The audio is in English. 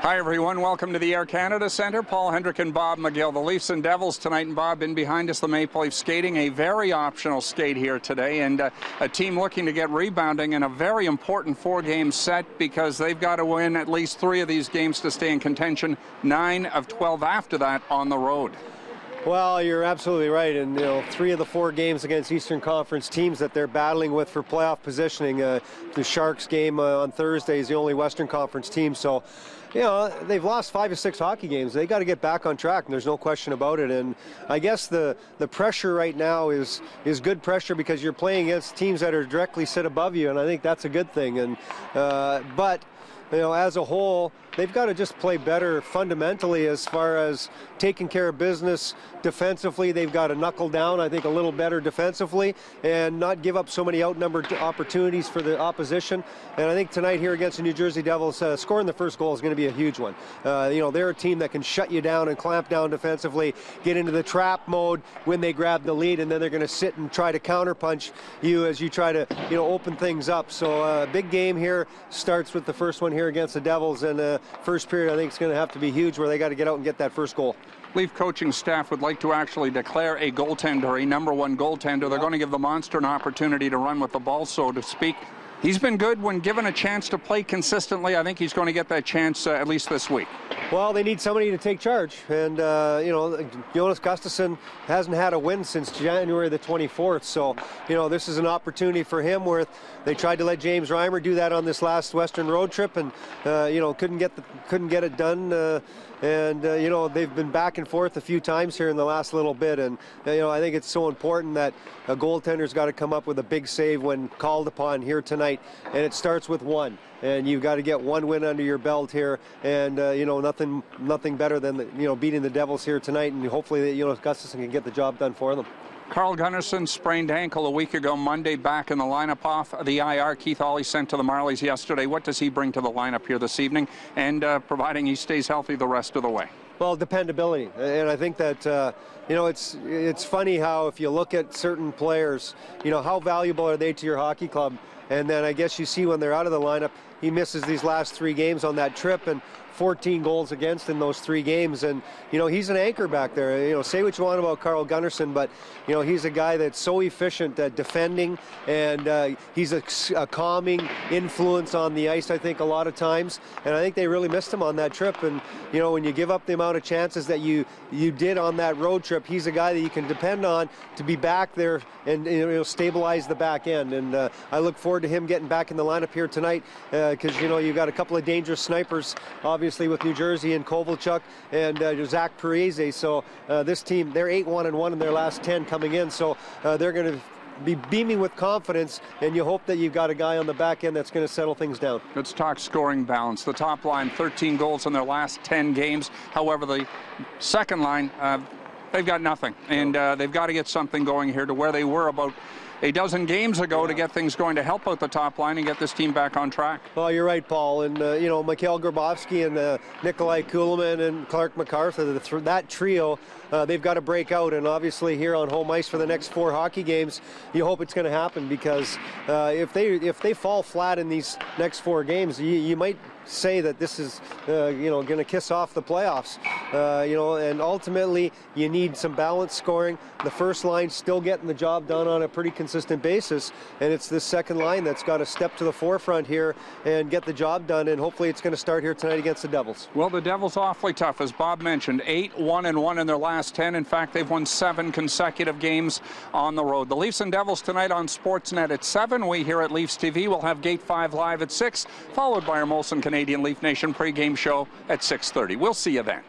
Hi, everyone. Welcome to the Air Canada Centre. Paul Hendrick and Bob McGill. The Leafs and Devils tonight, and Bob, in behind us, the Maple Leafs skating a very optional skate here today, and a team looking to get rebounding in a very important four-game set because they've got to win at least 3 of these games to stay in contention, 9 of 12 after that on the road. Well, you're absolutely right, and 3 of the 4 games against Eastern Conference teams that they're battling with for playoff positioning. The Sharks game on Thursday is the only Western Conference team, so they've lost 5 or 6 hockey games. They got to get back on track, and there's no question about it. And I guess the pressure right now is good pressure because you're playing against teams that are directly sit above you, and I think that's a good thing. And but as a whole, they've got to just play better fundamentally as far as taking care of business defensively. They've got to knuckle down, I think, a little better defensively and not give up so many outnumbered opportunities for the opposition. And I think tonight here against the New Jersey Devils, scoring the first goal is going to be a huge one. They're a team that can shut you down and clamp down defensively, get into the trap mode when they grab the lead, and then they're going to sit and try to counterpunch you as you try to open things up. So big game here starts with the first one here against the Devils, and first period I think it's going to have to be huge where they got to get out and get that first goal. Leaf coaching staff would like to actually declare a goaltender a #1 goaltender. They're going to give the monster an opportunity to run with the ball, so to speak. He's been good when given a chance to play consistently. I think he's going to get that chance at least this week. Well, they need somebody to take charge, and Jonas Gustafsson hasn't had a win since January the 24th. So this is an opportunity for him where they tried to let James Reimer do that on this last Western road trip, and couldn't get it done. They've been back and forth a few times here in the last little bit, and I think it's so important that a goaltender's got to come up with a big save when called upon here tonight, and it starts with one. And you've got to get one win under your belt here, and nothing better than beating the Devils here tonight, and hopefully Gustafsson can get the job done for them. Carl Gunnarsson sprained ankle a week ago Monday, back in the lineup off the IR. Keith Hawley sent to the Marlies yesterday. What does he bring to the lineup here this evening, and providing he stays healthy the rest of the way? Well, dependability, and I think that it's funny how if you look at certain players, how valuable are they to your hockey club, and then I guess you see when they're out of the lineup, he misses these last 3 games on that trip, and 14 goals against in those 3 games, and he's an anchor back there. Say what you want about Carl Gunnarsson, but he's a guy that's so efficient at defending, and he's a calming influence on the ice, I think, a lot of times, and I think they really missed him on that trip. And when you give up the amount of chances that you did on that road trip, he's a guy that you can depend on to be back there and stabilize the back end. And I look forward to him getting back in the lineup here tonight, because you've got a couple of dangerous snipers, obviously, with New Jersey and Kovalchuk and Zach Parise. So this team, they're 8-1-1 in their last 10 coming in. So they're going to be beaming with confidence, and you hope that you've got a guy on the back end that's going to settle things down. Let's talk scoring balance. The top line, 13 goals in their last 10 games. However, the second line, they've got nothing, and they've got to get something going here to where they were about a dozen games ago to get things going to help out the top line and get this team back on track. Well, you're right, Paul. And, Mikhail Grabovski and Nikolai Kulemin and Clark MacArthur, that trio, they've got to break out. And obviously here on home ice for the next 4 hockey games, you hope it's going to happen, because if they fall flat in these next 4 games, you might say that this is going to kiss off the playoffs. And ultimately you need some balanced scoring. The first line still getting the job done on a pretty consistent basis, and it's this second line that's got to step to the forefront here and get the job done, and hopefully it's going to start here tonight against the Devils. Well, the Devils awfully tough, as Bob mentioned, 8-1-1 in their last 10. In fact, they've won 7 consecutive games on the road. The Leafs and Devils tonight on Sportsnet at 7. We here at Leafs TV will have Gate 5 live at 6, followed by our Molson Canadian Leaf Nation pregame show at 6:30. We'll see you then.